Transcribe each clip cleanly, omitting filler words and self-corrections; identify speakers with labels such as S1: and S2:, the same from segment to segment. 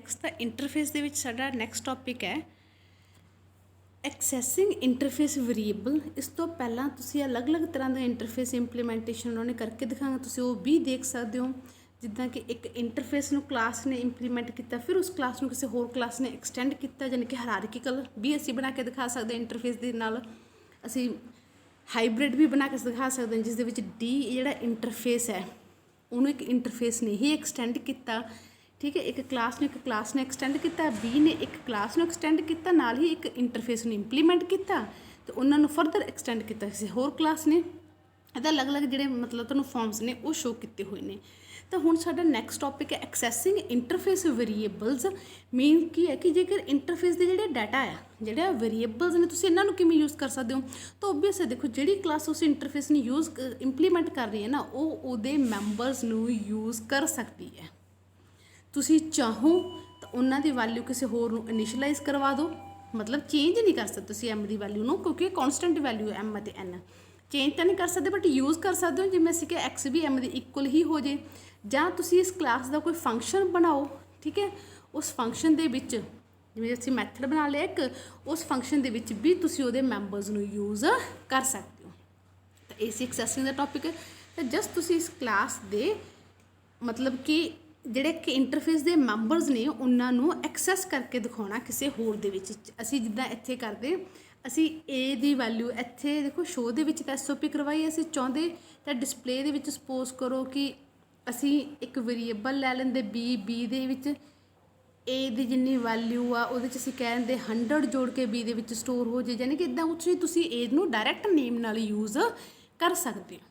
S1: Next ਦਾ interface ਦੇ ਵਿੱਚ ਸਾਡਾ ਨੈਕਸਟ ਟੌਪਿਕ ਹੈ ਐਕਸੈਸਿੰਗ ਇੰਟਰਫੇਸ ਵੇਰੀਏਬਲ। ਇਸ ਤੋਂ ਪਹਿਲਾਂ ਤੁਸੀਂ ਅਲੱਗ-ਅਲੱਗ ਤਰ੍ਹਾਂ ਦਾ ਇੰਟਰਫੇਸ ਇੰਪਲੀਮੈਂਟੇਸ਼ਨ ਉਹਨਾਂ ਨੇ ਕਰਕੇ ਦਿਖਾਇਆ, ਤੁਸੀਂ ਉਹ ਵੀ ਦੇਖ ਸਕਦੇ ਹੋ। ਜਿੱਦਾਂ ਕਿ ਇੱਕ ਇੰਟਰਫੇਸ ਨੂੰ ਕਲਾਸ ਨੇ ਇੰਪਲੀਮੈਂਟ ਕੀਤਾ, ਫਿਰ ਉਸ ਕਲਾਸ ਨੂੰ ਕਿਸੇ ਹੋਰ ਕਲਾਸ ਨੇ ਐਕਸਟੈਂਡ ਕੀਤਾ, ਯਾਨੀ ਕਿ ਹਾਇਰਾਰਕੀਕਲ ਵੀ ਅਸੀਂ ਬਣਾ ਕੇ ਦਿਖਾ ਸਕਦੇ ਹਾਂ। ਇੰਟਰਫੇਸ ਦੇ ਨਾਲ ਅਸੀਂ ਹਾਈਬ੍ਰਿਡ ਵੀ ਬਣਾ ਕੇ ਦਿਖਾ ਸਕਦੇ ਹਾਂ, ਜਿਸ ਦੇ ਵਿੱਚ ਡੀ ਜਿਹੜਾ ਇੰਟਰਫੇਸ ਹੈ ਉਹਨੂੰ ਇੱਕ ਇੰਟਰਫੇਸ ਨੇ ਹੀ ਐਕਸਟੈਂਡ ਕੀਤਾ। ਠੀਕ ਹੈ, ਇੱਕ ਕਲਾਸ ਨੂੰ ਇੱਕ ਕਲਾਸ ਨੇ ਐਕਸਟੈਂਡ ਕੀਤਾ, ਬੀ ਨੇ ਇੱਕ ਕਲਾਸ ਨੂੰ ਐਕਸਟੈਂਡ ਕੀਤਾ, ਨਾਲ ਹੀ ਇੱਕ ਇੰਟਰਫੇਸ ਨੂੰ ਇੰਪਲੀਮੈਂਟ ਕੀਤਾ ਅਤੇ ਉਹਨਾਂ ਨੂੰ ਫਰਦਰ ਐਕਸਟੈਂਡ ਕੀਤਾ ਕਿਸੇ ਹੋਰ ਕਲਾਸ ਨੇ। ਇਹਦਾ ਅਲੱਗ-ਅਲੱਗ ਜਿਹੜੇ ਮਤਲਬ ਤੁਹਾਨੂੰ ਫਾਰਮਸ ਨੇ ਉਹ ਸ਼ੋ ਕੀਤੇ ਹੋਏ ਨੇ। ਤਾਂ ਹੁਣ ਸਾਡਾ ਨੈਕਸਟ ਟੌਪਿਕ ਹੈ ਐਕਸੈਸਿੰਗ ਇੰਟਰਫੇਸ ਵੇਰੀਏਬਲਸ। ਮੀਨ ਕੀ ਹੈ ਕਿ ਜੇਕਰ ਇੰਟਰਫੇਸ ਦੇ ਜਿਹੜੇ ਡਾਟਾ ਆ, ਜਿਹੜੇ ਵੇਰੀਏਬਲਸ ਨੇ, ਤੁਸੀਂ ਇਹਨਾਂ ਨੂੰ ਕਿਵੇਂ ਯੂਜ਼ ਕਰ ਸਕਦੇ ਹੋ। ਤਾਂ ਓਬਵੀਅਸ ਹੈ, ਦੇਖੋ ਜਿਹੜੀ ਕਲਾਸ ਉਸ ਇੰਟਰਫੇਸ ਨੂੰ ਇੰਪਲੀਮੈਂਟ ਕਰ ਰਹੀ ਹੈ ਨਾ, ਉਹ ਉਹਦੇ ਮੈਂਬਰਸ ਨੂੰ ਯੂਜ਼ ਕਰ ਸਕਦੀ ਹੈ। ਤੁਸੀਂ ਚਾਹੋ ਤਾਂ ਉਹਨਾਂ ਦੀ ਵੈਲਿਊ ਕਿਸੇ ਹੋਰ ਨੂੰ ਇਨੀਸ਼ੀਅਲਾਈਜ਼ ਕਰਵਾ ਦਿਓ, ਮਤਲਬ ਚੇਂਜ ਨਹੀਂ ਕਰ ਸਕਦੇ ਤੁਸੀਂ ਐਮ ਦੀ ਵੈਲਿਊ ਨੂੰ, ਕਿਉਂਕਿ ਕੌਨਸਟੈਂਟ ਵੈਲਿਊ ਐਮ ਅਤੇ ਐਨ ਚੇਂਜ ਤਾਂ ਨਹੀਂ ਕਰ ਸਕਦੇ, ਬਟ ਯੂਜ਼ ਕਰ ਸਕਦੇ ਹੋ। ਜਿਵੇਂ ਅਸੀਂ ਕਿ ਐਕਸ ਵੀ ਐਮ ਦੇ ਇਕੁਅਲ ਹੀ ਹੋ ਜੇ, ਜਾਂ ਤੁਸੀਂ ਇਸ ਕਲਾਸ ਦਾ ਕੋਈ ਫੰਕਸ਼ਨ ਬਣਾਓ। ਠੀਕ ਹੈ, ਉਸ ਫੰਕਸ਼ਨ ਦੇ ਵਿੱਚ ਜਿਵੇਂ ਅਸੀਂ ਮੈਥਡ ਬਣਾ ਲਿਆ ਇੱਕ, ਉਸ ਫੰਕਸ਼ਨ ਦੇ ਵਿੱਚ ਵੀ ਤੁਸੀਂ ਉਹਦੇ ਮੈਂਬਰਸ ਨੂੰ ਯੂਜ਼ ਕਰ ਸਕਦੇ ਹੋ। ਤਾਂ ਇਹ ਸੀ ਐਕਸੈਸਿੰਗ ਦਾ ਟੌਪਿਕ। ਤਾਂ ਜਸਟ ਤੁਸੀਂ ਇਸ ਕਲਾਸ ਦੇ ਮਤਲਬ ਕਿ ਜਿਹੜੇ ਕਿ ਇੰਟਰਫੇਸ ਦੇ ਮੈਂਬਰਸ ਨੇ ਉਹਨਾਂ ਨੂੰ ਐਕਸੈਸ ਕਰਕੇ ਦਿਖਾਉਣਾ ਕਿਸੇ ਹੋਰ ਦੇ ਵਿੱਚ। ਅਸੀਂ ਜਿੱਦਾਂ ਇੱਥੇ ਕਰਦੇ, ਅਸੀਂ ਏ ਦੀ ਵੈਲਿਊ ਇੱਥੇ ਦੇਖੋ ਸ਼ੋਅ ਦੇ ਵਿੱਚ ਤਾਂ SOP ਕਰਵਾਈ, ਅਸੀਂ ਚਾਹੁੰਦੇ ਤਾਂ ਡਿਸਪਲੇ ਦੇ ਵਿੱਚ ਸਪੋਜ਼ ਕਰੋ ਕਿ ਅਸੀਂ ਇੱਕ ਵੇਰੀਏਬਲ ਲੈ ਲੈਂਦੇ ਬੀ ਦੇ ਵਿੱਚ ਏ ਦੀ ਜਿੰਨੀ ਵੈਲਿਊ ਆ ਉਹਦੇ 'ਚ ਅਸੀਂ ਕਹਿ ਦਿੰਦੇ 100 ਜੋੜ ਕੇ ਬੀ ਦੇ ਵਿੱਚ ਸਟੋਰ ਹੋ ਜੇ, ਯਾਨੀ ਕਿ ਇੱਦਾਂ ਕੁਛ ਤੁਸੀਂ ਏ ਨੂੰ ਡਾਇਰੈਕਟ ਨੇਮ ਨਾਲ ਯੂਜ਼ ਕਰ ਸਕਦੇ ਹੋ।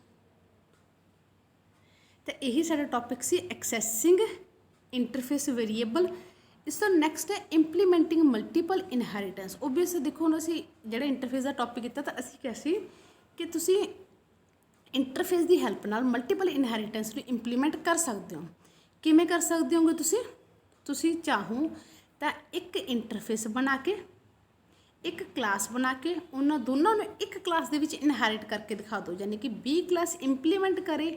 S1: ਤਾਂ ਇਹੀ ਸਾਡਾ ਟੌਪਿਕ ਸੀ ਐਕਸੈਸਿੰਗ ਇੰਟਰਫੇਸ ਵੇਰੀਏਬਲ। ਇਸ ਤੋਂ ਨੈਕਸਟ ਹੈ ਇੰਪਲੀਮੈਂਟਿੰਗ ਮਲਟੀਪਲ ਇਨਹੈਰੀਟੈਂਸ। ਓਬਵੀਅਸ ਦੇਖੋ ਹੁਣ ਅਸੀਂ ਜਿਹੜਾ ਇੰਟਰਫੇਸ ਦਾ ਟੌਪਿਕ ਕੀਤਾ ਤਾਂ ਅਸੀਂ ਕਿਹਾ ਸੀ ਕਿ ਤੁਸੀਂ ਇੰਟਰਫੇਸ ਦੀ ਹੈਲਪ ਨਾਲ ਮਲਟੀਪਲ ਇਨਹੈਰੀਟੈਂਸ ਨੂੰ ਇੰਪਲੀਮੈਂਟ ਕਰ ਸਕਦੇ ਹੋ। ਕਿਵੇਂ ਕਰ ਸਕਦੇ ਹੋਗੇ ਤੁਸੀਂ ਚਾਹੋ ਤਾਂ ਇੱਕ ਇੰਟਰਫੇਸ ਬਣਾ ਕੇ, ਇੱਕ ਕਲਾਸ ਬਣਾ ਕੇ ਉਹਨਾਂ ਦੋਨਾਂ ਨੂੰ ਇੱਕ ਕਲਾਸ ਦੇ ਵਿੱਚ ਇਨਹੈਰਿਟ ਕਰਕੇ ਦਿਖਾ ਦਿਓ, ਯਾਨੀ ਕਿ ਬੀ ਕਲਾਸ ਇੰਪਲੀਮੈਂਟ ਕਰੇ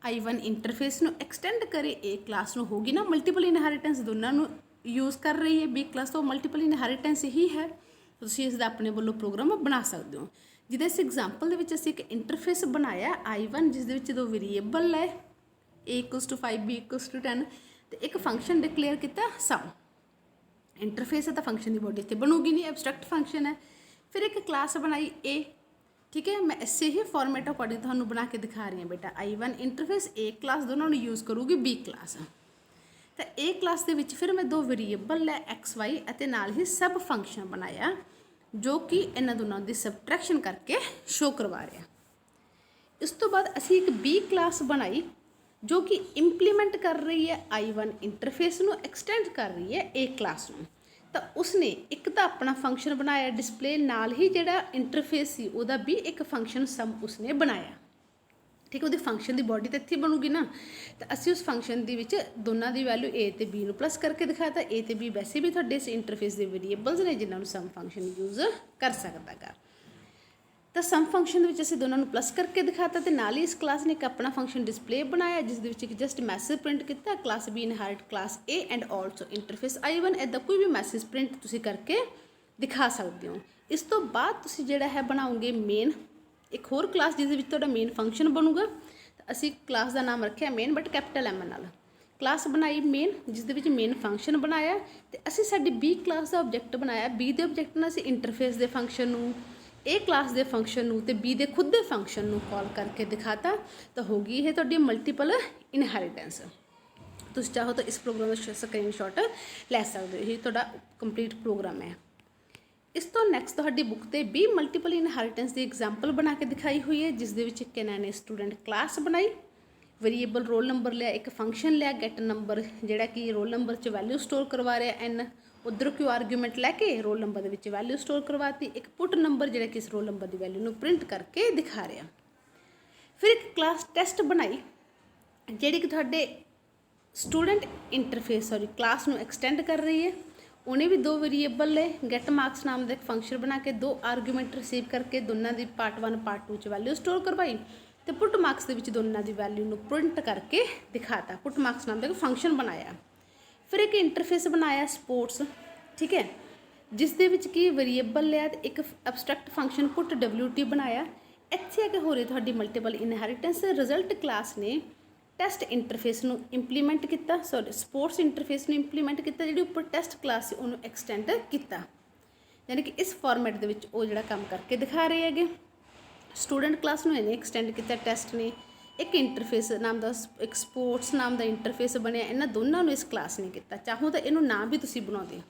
S1: I1 ਇੰਟਰਫੇਸ ਨੂੰ ਐਕਸਟੈਂਡ ਕਰੇ ਏ ਕਲਾਸ ਨੂੰ। ਹੋਗੀ ਨਾ ਮਲਟੀਪਲ ਇਨਹੈਰੀਟੈਂਸ, ਦੋਨਾਂ ਨੂੰ ਯੂਜ਼ ਕਰ ਰਹੀ ਹੈ ਬੀ ਕਲਾਸ, ਤੋਂ ਮਲਟੀਪਲ ਇਨਹੈਰੀਟੈਂਸ ਹੀ ਹੈ। ਤੁਸੀਂ ਇਸ ਦਾ ਆਪਣੇ ਵੱਲੋਂ ਪ੍ਰੋਗਰਾਮ ਬਣਾ ਸਕਦੇ ਹੋ। ਜਿਹਦੇ ਇਸ ਐਗਜ਼ਾਮਪਲ ਦੇ ਵਿੱਚ ਅਸੀਂ ਇੱਕ ਇੰਟਰਫੇਸ ਬਣਾਇਆ I1, ਜਿਸ ਦੇ ਵਿੱਚ ਦੋ ਵੇਰੀਏਬਲ ਹੈ A = 5 B = 10 ਅਤੇ ਇੱਕ ਫੰਕਸ਼ਨ ਡਿਕਲੇਅਰ ਕੀਤਾ ਸਮ। ਇੰਟਰਫੇਸ ਹੈ ਤਾਂ ਫੰਕਸ਼ਨ ਦੀ ਬੋਡੀ ਇੱਥੇ ਬਣੂਗੀ ਨਹੀਂ, ਐਬਸਟਰੈਕਟ ਫੰਕਸ਼ਨ ਹੈ। ਫਿਰ ਇੱਕ ਕਲਾਸ ਬਣਾਈ A। ਠੀਕ ਹੈ, ਮੈਂ ਇਸੇ ਹੀ ਫਾਰਮੈਟ ਅਕੋਰਡਿੰਗ ਤੁਹਾਨੂੰ ਬਣਾ ਕੇ ਦਿਖਾ ਰਹੀ ਹਾਂ ਬੇਟਾ। I1 ਇੰਟਰਫੇਸ A ਕਲਾਸ ਦੋਨਾਂ ਨੂੰ ਯੂਜ਼ ਕਰੂਗੀ B ਕਲਾਸ। ਤਾਂ A ਕਲਾਸ ਦੇ ਵਿੱਚ ਫਿਰ ਮੈਂ ਦੋ ਵੇਰੀਏਬਲ ਲੈ XY ਅਤੇ ਨਾਲ ਹੀ ਸਬ ਫੰਕਸ਼ਨ ਬਣਾਇਆ, ਜੋ ਕਿ ਇਹਨਾਂ ਦੋਨਾਂ ਦੀ ਸਬਟਰੈਕਸ਼ਨ ਕਰਕੇ ਸ਼ੋ ਕਰਵਾ ਰਿਹਾ। ਇਸ ਤੋਂ ਬਾਅਦ ਅਸੀਂ ਇੱਕ B ਕਲਾਸ ਬਣਾਈ ਜੋ ਕਿ ਇੰਪਲੀਮੈਂਟ ਕਰ ਰਹੀ ਹੈ I1 ਇੰਟਰਫੇਸ ਨੂੰ, ਐਕਸਟੈਂਡ ਕਰ ਰਹੀ ਹੈ A ਕਲਾਸ ਨੂੰ। ਤਾਂ ਉਸਨੇ ਇੱਕ ਤਾਂ ਆਪਣਾ ਫੰਕਸ਼ਨ ਬਣਾਇਆ ਡਿਸਪਲੇ, ਨਾਲ ਹੀ ਜਿਹੜਾ ਇੰਟਰਫੇਸ ਸੀ ਉਹਦਾ ਵੀ ਇੱਕ ਫੰਕਸ਼ਨ ਸਮ ਉਸਨੇ ਬਣਾਇਆ। ਠੀਕ ਹੈ, ਉਹਦੇ ਫੰਕਸ਼ਨ ਦੀ ਬੋਡੀ ਤਾਂ ਇੱਥੇ ਬਣੂਗੀ ਨਾ। ਤਾਂ ਅਸੀਂ ਉਸ ਫੰਕਸ਼ਨ ਦੇ ਵਿੱਚ ਦੋਨਾਂ ਦੀ ਵੈਲਿਊ A ਅਤੇ B ਨੂੰ ਪਲੱਸ ਕਰਕੇ ਦਿਖਾਤਾ। A ਅਤੇ B ਵੈਸੇ ਵੀ ਤੁਹਾਡੇ ਇਸ ਇੰਟਰਫੇਸ ਦੇ ਵੇਰੀਏਬਲਸ ਨੇ ਜਿਨ੍ਹਾਂ ਨੂੰ ਸਮ ਫੰਕਸ਼ਨ ਯੂਜ਼ ਕਰ ਸਕਦਾ ਗਾ। ਤਾਂ ਸਮ ਫੰਕਸ਼ਨ ਦੇ ਵਿੱਚ ਅਸੀਂ ਦੋਨਾਂ ਨੂੰ ਪਲੱਸ ਕਰਕੇ ਦਿਖਾਤਾ, ਅਤੇ ਨਾਲ ਹੀ ਇਸ ਕਲਾਸ ਨੇ ਇੱਕ ਆਪਣਾ ਫੰਕਸ਼ਨ ਡਿਸਪਲੇ ਬਣਾਇਆ, ਜਿਸ ਦੇ ਵਿੱਚ ਇੱਕ ਜਸਟ ਮੈਸੇਜ ਪ੍ਰਿੰਟ ਕੀਤਾ, class B inherit class A and also interface I1। ਇੱਦਾਂ ਕੋਈ ਵੀ ਮੈਸੇਜ ਪ੍ਰਿੰਟ ਤੁਸੀਂ ਕਰਕੇ ਦਿਖਾ ਸਕਦੇ ਹੋ। ਇਸ ਤੋਂ ਬਾਅਦ ਤੁਸੀਂ ਜਿਹੜਾ ਹੈ ਬਣਾਓਗੇ ਮੇਨ, ਇੱਕ ਹੋਰ ਕਲਾਸ ਜਿਸ ਦੇ ਵਿੱਚ ਤੁਹਾਡਾ ਮੇਨ ਫੰਕਸ਼ਨ ਬਣੂਗਾ। ਤਾਂ ਅਸੀਂ ਕਲਾਸ ਦਾ ਨਾਮ ਰੱਖਿਆ ਮੇਨ, ਬਟ ਕੈਪੀਟਲ M ਨਾਲ। ਕਲਾਸ ਬਣਾਈ ਮੇਨ, ਜਿਸ ਦੇ ਵਿੱਚ ਮੇਨ ਫੰਕਸ਼ਨ ਬਣਾਇਆ, ਅਤੇ ਅਸੀਂ ਸਾਡੀ B ਕਲਾਸ ਦਾ ਆਬਜੈਕਟ ਬਣਾਇਆ। B ਦੇ ਆਬਜੈਕਟ ਨਾਲ ਅਸੀਂ ਇੰਟਰਫੇਸ ਦੇ ਫੰਕਸ਼ਨ ਨੂੰ, A ਕਲਾਸ ਦੇ ਫੰਕਸ਼ਨ ਨੂੰ ਅਤੇ B ਦੇ ਖੁਦ ਦੇ ਫੰਕਸ਼ਨ ਨੂੰ ਕਾਲ ਕਰਕੇ ਦਿਖਾਤਾ। ਤਾਂ ਹੋ ਗਈ ਇਹ ਤੁਹਾਡੀ ਮਲਟੀਪਲ ਇਨਹੈਰੀਟੈਂਸ। ਤੁਸੀਂ ਚਾਹੋ ਤਾਂ ਇਸ ਪ੍ਰੋਗਰਾਮ ਦਾ ਸਕਰੀਨਸ਼ਾਟ ਲੈ ਸਕਦੇ ਹੋ। ਇਹ ਤੁਹਾਡਾ ਕੰਪਲੀਟ ਪ੍ਰੋਗਰਾਮ ਹੈ। ਇਸ ਤੋਂ ਨੈਕਸਟ ਤੁਹਾਡੀ ਬੁੱਕ 'ਤੇ B ਮਲਟੀਪਲ ਇਨਹੈਰੀਟੈਂਸ ਦੀ ਐਗਜ਼ਾਮਪਲ ਬਣਾ ਕੇ ਦਿਖਾਈ ਹੋਈ ਹੈ, ਜਿਸ ਦੇ ਵਿੱਚ ਇੱਕ ਇਹਨਾਂ ਨੇ ਸਟੂਡੈਂਟ ਕਲਾਸ ਬਣਾਈ, ਵੇਰੀਏਬਲ ਰੋਲ ਨੰਬਰ ਲਿਆ, ਇੱਕ ਫੰਕਸ਼ਨ ਲਿਆ ਗੈਟ ਨੰਬਰ, ਜਿਹੜਾ ਕਿ ਰੋਲ ਨੰਬਰ 'ਚ ਵੈਲਿਊ ਸਟੋਰ ਕਰਵਾ ਰਿਹਾ N। ਉੱਧਰੋਂ ਕਿਉਂ ਆਰਗੂਮੈਂਟ ਲੈ ਕੇ ਰੋਲ ਨੰਬਰ ਦੇ ਵਿੱਚ ਵੈਲਿਊ ਸਟੋਰ ਕਰਵਾਤੀ। ਇੱਕ ਪੁੱਟ ਨੰਬਰ ਜਿਹੜਾ ਕਿ ਇਸ ਰੋਲ ਨੰਬਰ ਦੀ ਵੈਲਿਊ ਨੂੰ ਪ੍ਰਿੰਟ ਕਰਕੇ ਦਿਖਾ ਰਿਹਾ। ਫਿਰ ਇੱਕ ਕਲਾਸ ਟੈਸਟ ਬਣਾਈ, ਜਿਹੜੀ ਕਿ ਤੁਹਾਡੇ ਸਟੂਡੈਂਟ ਇੰਟਰਫੇਸ ਕਲਾਸ ਨੂੰ ਐਕਸਟੈਂਡ ਕਰ ਰਹੀ ਹੈ। ਉਹਨੇ ਵੀ ਦੋ ਵੇਰੀਏਬਲ ਲਏ, ਗੈਟ ਮਾਰਕਸ ਨਾਮ ਦਾ ਇੱਕ ਫੰਕਸ਼ਨ ਬਣਾ ਕੇ ਦੋ ਆਰਗੂਮੈਂਟ ਰਿਸੀਵ ਕਰਕੇ ਦੋਨਾਂ ਦੀ ਪਾਰਟ 1 ਪਾਰਟ 2 'ਚ ਵੈਲਿਊ ਸਟੋਰ ਕਰਵਾਈ, ਅਤੇ ਪੁੱਟ ਮਾਰਕਸ ਦੇ ਵਿੱਚ ਦੋਨਾਂ ਦੀ ਵੈਲਿਊ ਨੂੰ ਪ੍ਰਿੰਟ ਕਰਕੇ ਦਿਖਾਤਾ। ਪੁੱਟ ਮਾਰਕਸ ਨਾਮ ਦਾ ਇੱਕ ਫੰਕਸ਼ਨ ਬਣਾਇਆ। ਫਿਰ ਇੱਕ ਇੰਟਰਫੇਸ ਬਣਾਇਆ ਸਪੋਰਟਸ, ਠੀਕ ਹੈ, ਜਿਸ ਦੇ ਵਿੱਚ ਕੀ ਵੇਰੀਏਬਲ ਲਿਆ ਤੇ ਇੱਕ ਐਬਸਟਰੈਕਟ ਫੰਕਸ਼ਨ ਪੁੱਟ WT ਬਣਾਇਆ। ਇੱਥੇ ਅੱਗੇ ਹੋ ਰਹੀ ਤੁਹਾਡੀ ਮਲਟੀਪਲ ਇਨਹੈਰੀਟੈਂਸ। ਰਿਜ਼ਲਟ ਕਲਾਸ ਨੇ ਟੈਸਟ ਇੰਟਰਫੇਸ ਨੂੰ ਇੰਪਲੀਮੈਂਟ ਕੀਤਾ, ਸੌਰੀ ਸਪੋਰਟਸ ਇੰਟਰਫੇਸ ਨੂੰ ਇੰਪਲੀਮੈਂਟ ਕੀਤਾ, ਜਿਹੜੀ ਉੱਪਰ ਟੈਸਟ ਕਲਾਸ ਸੀ ਉਹਨੂੰ ਐਕਸਟੈਂਡ ਕੀਤਾ। ਯਾਨੀ ਕਿ ਇਸ ਫਾਰਮੈਟ ਦੇ ਵਿੱਚ ਉਹ ਜਿਹੜਾ ਕੰਮ ਕਰਕੇ ਦਿਖਾ ਰਹੇ ਹੈਗੇ। ਸਟੂਡੈਂਟ ਕਲਾਸ ਨੂੰ ਇਹਨੇ ਐਕਸਟੈਂਡ ਕੀਤਾ ਟੈਸਟ ਨੇ, ਇੱਕ ਇੰਟਰਫੇਸ ਨਾਮ ਦਾ ਇੱਕ ਸਪੋਰਟਸ ਨਾਮ ਦਾ ਇੰਟਰਫੇਸ ਬਣਿਆ, ਇਹਨਾਂ ਦੋਨਾਂ ਨੂੰ ਇਸ ਕਲਾਸ ਨੇ ਕੀਤਾ। ਚਾਹੋ ਤਾਂ ਇਹਨੂੰ ਨਾਮ ਵੀ ਤੁਸੀਂ ਬਣਾਉਂਦੇ।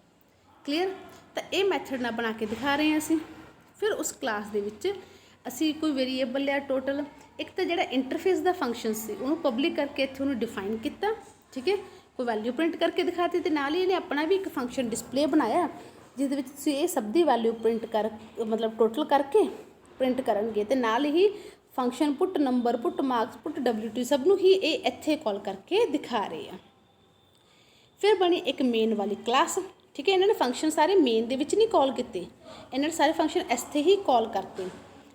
S1: ਕਲੀਅਰ? ਤਾਂ ਇਹ ਮੈਥਡ ਨਾਲ ਬਣਾ ਕੇ ਦਿਖਾ ਰਹੇ ਹਾਂ ਅਸੀਂ। ਫਿਰ ਉਸ ਕਲਾਸ ਦੇ ਵਿੱਚ ਅਸੀਂ ਕੋਈ ਵੇਰੀਏਬਲ ਲਿਆ ਟੋਟਲ, ਇੱਕ ਤਾਂ ਜਿਹੜਾ ਇੰਟਰਫੇਸ ਦਾ ਫੰਕਸ਼ਨ ਸੀ ਉਹਨੂੰ ਪਬਲਿਕ ਕਰਕੇ ਇੱਥੇ ਉਹਨੂੰ ਡਿਫਾਈਨ ਕੀਤਾ, ਠੀਕ ਹੈ, ਕੋਈ ਵੈਲਿਊ ਪ੍ਰਿੰਟ ਕਰਕੇ ਦਿਖਾਤੀ, ਤੇ ਨਾਲ ਹੀ ਇਹਨੇ ਆਪਣਾ ਵੀ ਇੱਕ ਫੰਕਸ਼ਨ ਡਿਸਪਲੇ ਬਣਾਇਆ ਜਿਹਦੇ ਵਿੱਚ ਤੁਸੀਂ ਇਹ ਸਭ ਦੀ ਵੈਲਿਊ ਪ੍ਰਿੰਟ ਮਤਲਬ ਟੋਟਲ ਕਰਕੇ ਪ੍ਰਿੰਟ ਕਰਨਗੇ, ਤੇ ਨਾਲ ਹੀ ਫੰਕਸ਼ਨ ਪੁੱਟ ਨੰਬਰ, ਪੁੱਟ ਮਾਰਕਸ, ਪੁੱਟ WT ਸਭ ਨੂੰ ਹੀ ਇਹ ਇੱਥੇ ਕਾਲ ਕਰਕੇ ਦਿਖਾ ਰਹੇ ਆ। ਫਿਰ ਬਣੀ ਇੱਕ ਮੇਨ ਵਾਲੀ ਕਲਾਸ, ਠੀਕ ਹੈ, ਇਹਨਾਂ ਨੇ ਫੰਕਸ਼ਨ ਸਾਰੇ ਮੇਨ ਦੇ ਵਿੱਚ ਨਹੀਂ ਕਾਲ ਕੀਤੇ, ਇਹਨਾਂ ਨੇ ਸਾਰੇ ਫੰਕਸ਼ਨ ਇੱਥੇ ਹੀ ਕਾਲ ਕਰਤੇ।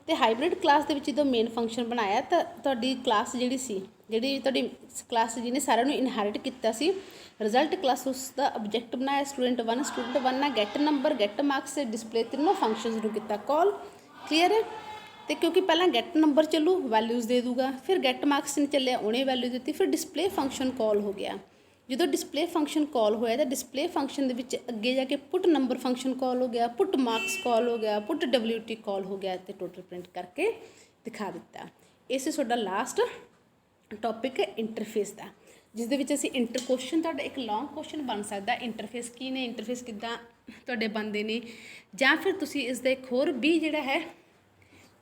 S1: ਤੇ ਹਾਈਬ੍ਰਿਡ ਕਲਾਸ ਦੇ ਵਿੱਚ ਜਦੋਂ ਮੇਨ ਫੰਕਸ਼ਨ ਬਣਾਇਆ ਤਾਂ ਤੁਹਾਡੀ ਕਲਾਸ ਜਿਹੜੀ ਤੁਹਾਡੀ ਕਲਾਸ ਜਿਹਨੇ ਸਾਰਿਆਂ ਨੂੰ ਇਨਹੈਰਿਟ ਕੀਤਾ ਸੀ, ਰਿਜ਼ਲਟ ਕਲਾਸ ਉਸ ਦਾ ਆਬਜੈਕਟ ਬਣਾਇਆ ਸਟੂਡੈਂਟ 1 ਨਾਲ ਗੈਟ ਨੰਬਰ, ਗੈਟ ਮਾਰਕਸ ਤੇ ਡਿਸਪਲੇ, ਤਿੰਨੋਂ ਫੰਕਸ਼ਨਸ ਨੂੰ ਕੀਤਾ ਕਾਲ। ਕਲੀਅਰ ਹੈ? ਤੇ ਕਿਉਂਕਿ ਪਹਿਲਾਂ ਗੈਟ ਨੰਬਰ ਚੱਲੂ ਵੈਲਿਊਜ਼ ਦੇ ਦੂਗਾ, ਫਿਰ ਗੈਟ ਮਾਰਕਸ ਨਹੀਂ ਚੱਲਿਆ ਉਹਨੇ ਵੈਲਿਊ ਦਿੱਤੀ, ਫਿਰ ਡਿਸਪਲੇ ਫੰਕਸ਼ਨ ਕਾਲ ਹੋ ਗਿਆ। ਜਦੋਂ ਡਿਸਪਲੇ ਫੰਕਸ਼ਨ ਕਾਲ ਹੋਇਆ ਤਾਂ ਡਿਸਪਲੇ ਫੰਕਸ਼ਨ ਦੇ ਵਿੱਚ ਅੱਗੇ ਜਾ ਕੇ ਪੁੱਟ ਨੰਬਰ ਫੰਕਸ਼ਨ ਕਾਲ ਹੋ ਗਿਆ, ਪੁੱਟ ਮਾਰਕਸ ਕਾਲ ਹੋ ਗਿਆ, ਪੁੱਟ WT ਕਾਲ ਹੋ ਗਿਆ, ਤੇ ਟੋਟਲ ਪ੍ਰਿੰਟ ਕਰਕੇ ਦਿਖਾ ਦਿੱਤਾ। ਇਹ ਸੀ ਤੁਹਾਡਾ ਲਾਸਟ ਟੌਪਿਕ ਇੰਟਰਫੇਸ ਦਾ, ਜਿਸ ਦੇ ਵਿੱਚ ਅਸੀਂ ਕੁਐਸਚਨ ਤੁਹਾਡਾ ਇੱਕ ਲੌਂਗ ਕੁਐਸਚਨ ਬਣ ਸਕਦਾ, ਇੰਟਰਫੇਸ ਕੀ ਨੇ, ਇੰਟਰਫੇਸ ਕਿੱਦਾਂ ਤੁਹਾਡੇ ਬਣਦੇ ਨੇ, ਜਾਂ ਫਿਰ ਤੁਸੀਂ ਇਸ ਦਾ ਇੱਕ ਹੋਰ ਵੀ ਜਿਹੜਾ ਹੈ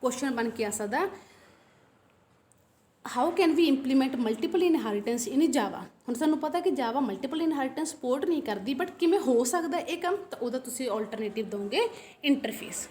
S1: ਕੁਐਸਚਨ ਬਣ ਕੇ ਆ ਸਕਦਾ, how can we implement multiple inheritance in Java. ਹੁਣ ਸਾਨੂੰ ਪਤਾ ਕਿ ਜਾਵਾ ਮਲਟੀਪਲ ਇਨਹੈਰੀਟੈਂਸ ਸਪੋਰਟ ਨਹੀਂ ਕਰਦੀ, ਬਟ ਕਿਵੇਂ ਹੋ ਸਕਦਾ ਇਹ ਕੰਮ, ਤਾਂ ਉਹਦਾ ਤੁਸੀਂ ਆਲਟਰਨੇਟਿਵ ਦੋਗੇ ਇੰਟਰਫੇਸ।